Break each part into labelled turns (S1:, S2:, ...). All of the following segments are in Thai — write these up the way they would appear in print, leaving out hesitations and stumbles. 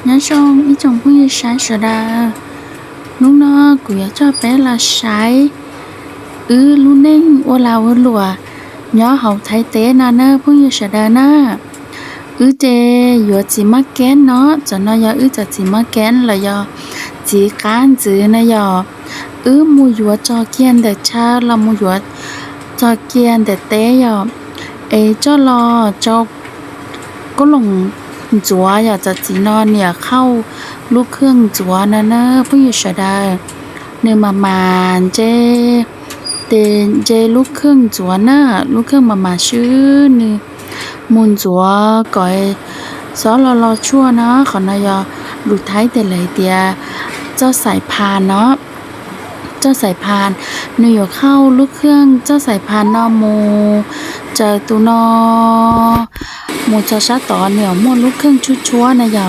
S1: nhớ xong ý chồng cũng như sáng sợ đà lúc nó cũng cho bé là sái lúc nên ô lao ô lùa nhớ hậu thấy tế nà nơ cũng như sợ đà nà chê vừa chỉ mắc kén nó cho nó giờ cho chỉ mắc kén là do chỉ cán chữ này giờ mua vừa cho kiên để cha là mua vừa cho kiên để tế giờ cho lo cho có lòng chúa giờจะจีนอนเนี่ยเข้าลูกเครื่องจัวนะนะผู้อยู่ชะดาเนี่ยมาเจลูกเครื่องจัวนะลูกเครื่องมาชื่อนี่มุนจัวก่อยซอรอชั่วนะขอนายลูกท้ายแต่เลยเดียเจ้าสายพานเนาะเจ้าสายพานเนี่ยอยู่เข้าลูกเครื่องเจ้าสายพานนอมูเจอตัวนอมูจะชะต่อเนี่ยมัวลูกเครื่องชั่วนะอย่า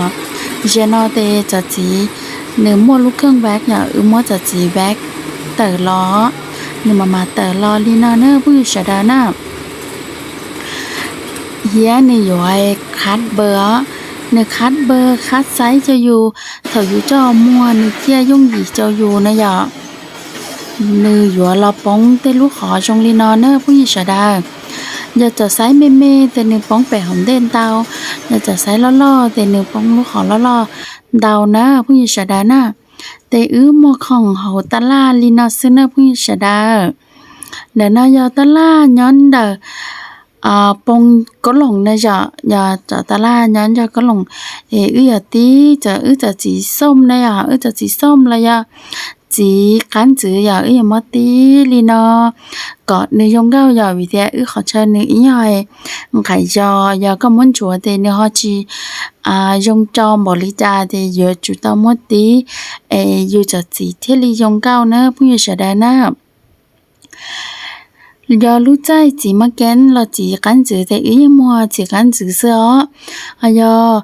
S1: เจนอเตจะจีเนื้อมัวลูกเครื่องแวกอย่ามัวจะจีแวกเต๋อล้อเนื้อมาเต๋อล้อลีนาเนอร์ผู้ชดานะเฮียเนี่ยอยู่ไอ้คัดเบอร์เนี่ยคัดเบอร์คัดไซส์จะอยู่เถาอยู่เจ้ามัวเนี่ยเกี้ยยุ่งหยีเจ้าอยู่นะอย่าเนื้ออยู่เราป้องเตลูกขอจงลีนาเนอร์ผู้ชดาอย่าจะใช้เม่แต่หนึ่งป้องแปะหอมเด่นเตาอย่าจะใช้ล่อแต่หนึ่งป้องลูกขอล่อเดานะผู้หญิงชะดานะแต่มัวของเฮาตะล่าลีนอซึนะผู้หญิงชะดาเดี๋ยวนายตะล่าย้อนเดปงก็หลงนะอย่าจะตะล่าย้อนจะก็หลงอย่าตีจะสีส้มนะจะสีส้มละchỉ cán chữ giờ mất tí li nó có nơi trong gạo giờ vì thế khó chơi nữa ý rồi phải giờ có muốn chúa thì nếu họ chỉ dùng cho bỏ lý ra thì giờ chúng ta mất tí giờ chỉ thiết lý trong gạo nữa bây giờ sẽ đây nữa giờ lúc chạy chỉ mà kén là chỉ cán chữ thì ý mua chỉ cán chữ sữa giờ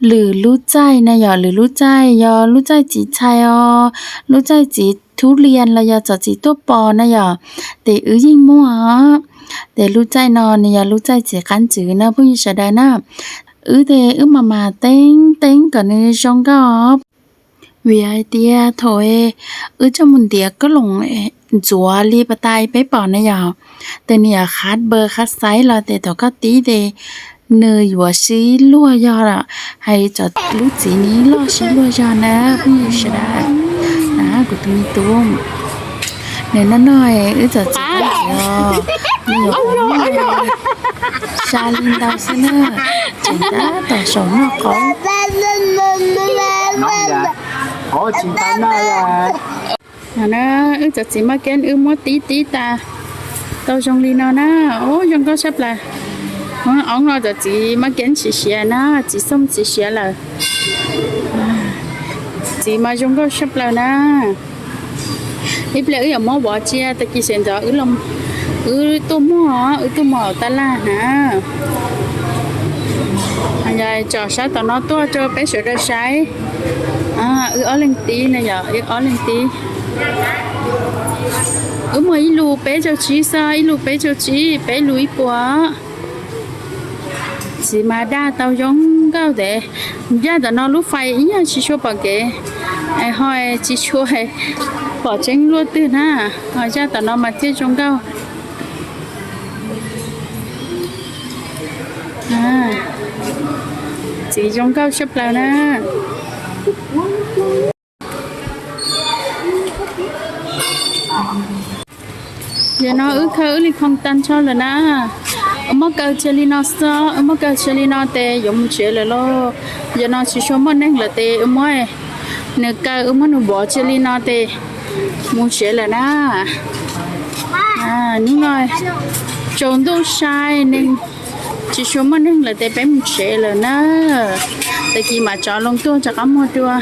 S1: หรือรู้ใจนะหรือรู้ใจรู้ใจจีชัยรู้ใจจีทุเรียนละจะจีตัวปอนะแต่ยิ่งมั่วแต่รู้ใจนอนเนี่ยรู้ใจจีกันจือนะผู้หญิงจะได้นะแต่มาเต้งกันในช่องก็vì ai tia thôi cho mình tia có lồng chúa li bà tay bé bỏ nàyแต่เนี่ยคัดเบอร์คัดไซส์เราแต่ต่อก็ตีเดเนยหัวซีลัวยอละให้จะรู้จีนี้ล่อซีลัวยอนะพี่ชนะนะกูตุ้มตุ้มเนี่ยนั่นหน่อยจะจีบนี่หัวชาลินดาวเซนเนอร์จีด้าต่อสองนอกของ
S2: น้องจ้ะขอชิมตาหน้า
S1: นะจะจีมาแกนมัวตีตาตาจงลีนนะโอ้ยังก็ชับเลยông nói là chị mà kiến chị xé na chị xong chị xé là chị mà chúng có sắp là na ít lẽ ở mỏ bỏ chia ta kia xem cho lòng tôi mỏ ta la hả anh ấy cho sao tao nó tôi cho bé sữa ra sái ở lên tí này giờ ở lên tí mà ít lù bé cho chị sao ít lù bé cho chị bé lùi quá chỉ mà đa tao giống cao để gia đình nó lúc phải ý chỉ cho bằng cái hỏi chỉ cho bỏ tránh luôn từ na hỏi gia đình nó mà thiết trong cao chỉ trong cao chấp là na giờ nó khơi đi không tan cho là na mà cái chơi nó sao mà cái chơi nó tệ giống chơi là lo giờ nó chỉ cho mình nên là tệ mới nếu cái mà nó bỏ chơi nó tệ muốn chơi là na nhưng rồi chọn đâu sai nên chỉ cho mình nên là tệ bé muốn chơi là na tại khi mà chọn lòng tôi chắc có một đua